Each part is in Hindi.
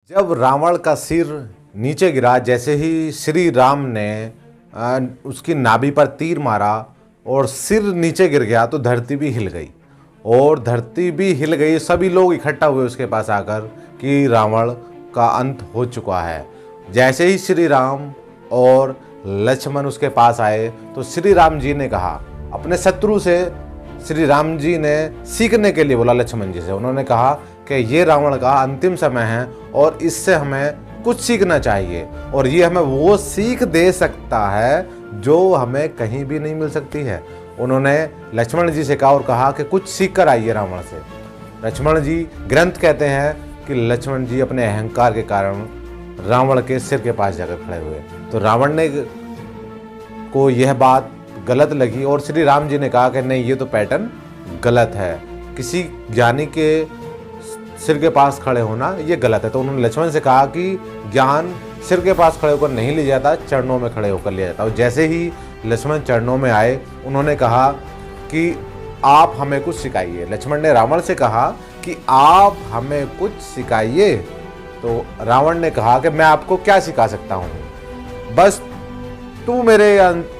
जब रावण का सिर नीचे गिरा, जैसे ही श्री राम ने उसकी नाभि पर तीर मारा और सिर नीचे गिर गया तो धरती भी हिल गई। और धरती भी हिल गई, सभी लोग इकट्ठा हुए उसके पास आकर कि रावण का अंत हो चुका है। जैसे ही श्री राम और लक्ष्मण उसके पास आए तो श्री राम जी ने कहा, अपने शत्रु से श्री राम जी ने सीखने के लिए बोला लक्ष्मण जी से। उन्होंने कहा कि ये रावण का अंतिम समय है और इससे हमें कुछ सीखना चाहिए, और ये हमें वो सीख दे सकता है जो हमें कहीं भी नहीं मिल सकती है। उन्होंने लक्ष्मण जी से कहा और कहा कि कुछ सीख कर आइए रावण से। लक्ष्मण जी, ग्रंथ कहते हैं कि लक्ष्मण जी अपने अहंकार के कारण रावण के सिर के पास जाकर खड़े हुए। तो रावण ने को यह बात गलत लगी और श्री राम जी ने कहा कि नहीं, ये तो पैटर्न गलत है, किसी ज्ञानी के सिर के पास खड़े होना ये गलत है। तो उन्होंने लक्ष्मण से कहा कि ज्ञान सिर के पास खड़े होकर नहीं लिया जाता, चरणों में खड़े होकर लिया जाता। और जैसे ही लक्ष्मण चरणों में आए, उन्होंने कहा कि आप हमें कुछ सिखाइए। लक्ष्मण ने रावण से कहा कि आप हमें कुछ सिखाइए। तो रावण ने कहा कि मैं आपको क्या सिखा सकता हूँ, बस तू मेरे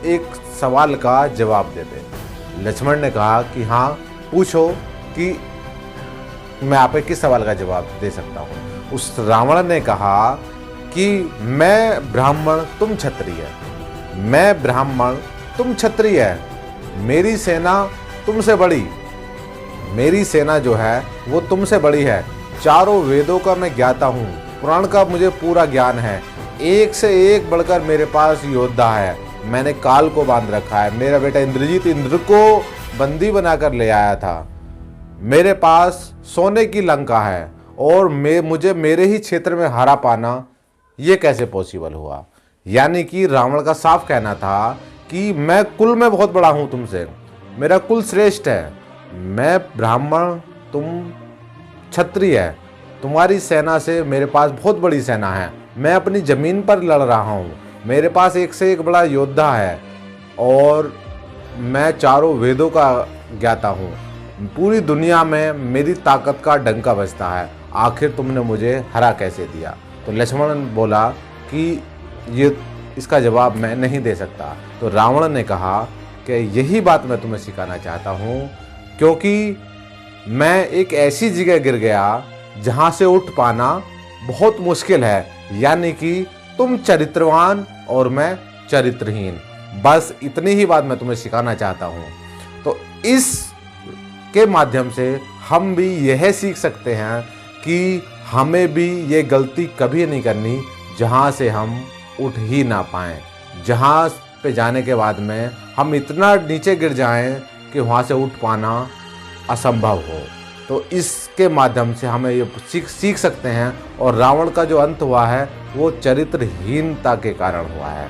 एक सवाल का जवाब दे दे। लक्ष्मण ने कहा कि हाँ पूछो कि मैं आपके किस सवाल का जवाब दे सकता हूँ। उस रावण ने कहा कि मैं ब्राह्मण तुम क्षत्रिय, मैं ब्राह्मण तुम क्षत्रिय, मेरी सेना तुमसे बड़ी, मेरी सेना जो है वो तुमसे बड़ी है, चारों वेदों का मैं ज्ञाता हूँ, पुराण का मुझे पूरा ज्ञान है, एक से एक बढ़कर मेरे पास योद्धा है, मैंने काल को बांध रखा है, मेरा बेटा इंद्रजीत इंद्र को बंदी बनाकर ले आया था, मेरे पास सोने की लंका है और मुझे मेरे ही क्षेत्र में हारा पाना ये कैसे पॉसिबल हुआ। यानी कि रावण का साफ कहना था कि मैं कुल में बहुत बड़ा हूँ तुमसे, मेरा कुल श्रेष्ठ है, मैं ब्राह्मण तुम क्षत्रिय है, तुम्हारी सेना से मेरे पास बहुत बड़ी सेना है, मैं अपनी ज़मीन पर लड़ रहा हूँ, मेरे पास एक से एक बड़ा योद्धा है और मैं चारों वेदों का ज्ञाता हूँ, पूरी दुनिया में मेरी ताकत का डंका बजता है, आखिर तुमने मुझे हरा कैसे दिया। तो लक्ष्मण बोला कि ये इसका जवाब मैं नहीं दे सकता। तो रावण ने कहा कि यही बात मैं तुम्हें सिखाना चाहता हूँ, क्योंकि मैं एक ऐसी जगह गिर गया जहाँ से उठ पाना बहुत मुश्किल है, यानी कि तुम चरित्रवान और मैं चरित्रहीन, बस इतनी ही बात मैं तुम्हें सिखाना चाहता हूँ। तो इस के माध्यम से हम भी यह सीख सकते हैं कि हमें भी ये गलती कभी नहीं करनी जहाँ से हम उठ ही ना पाएँ, जहाँ पे जाने के बाद में हम इतना नीचे गिर जाएं कि वहाँ से उठ पाना असंभव हो। तो इसके माध्यम से हमें ये सीख सकते हैं। और रावण का जो अंत हुआ है वो चरित्रहीनता के कारण हुआ है।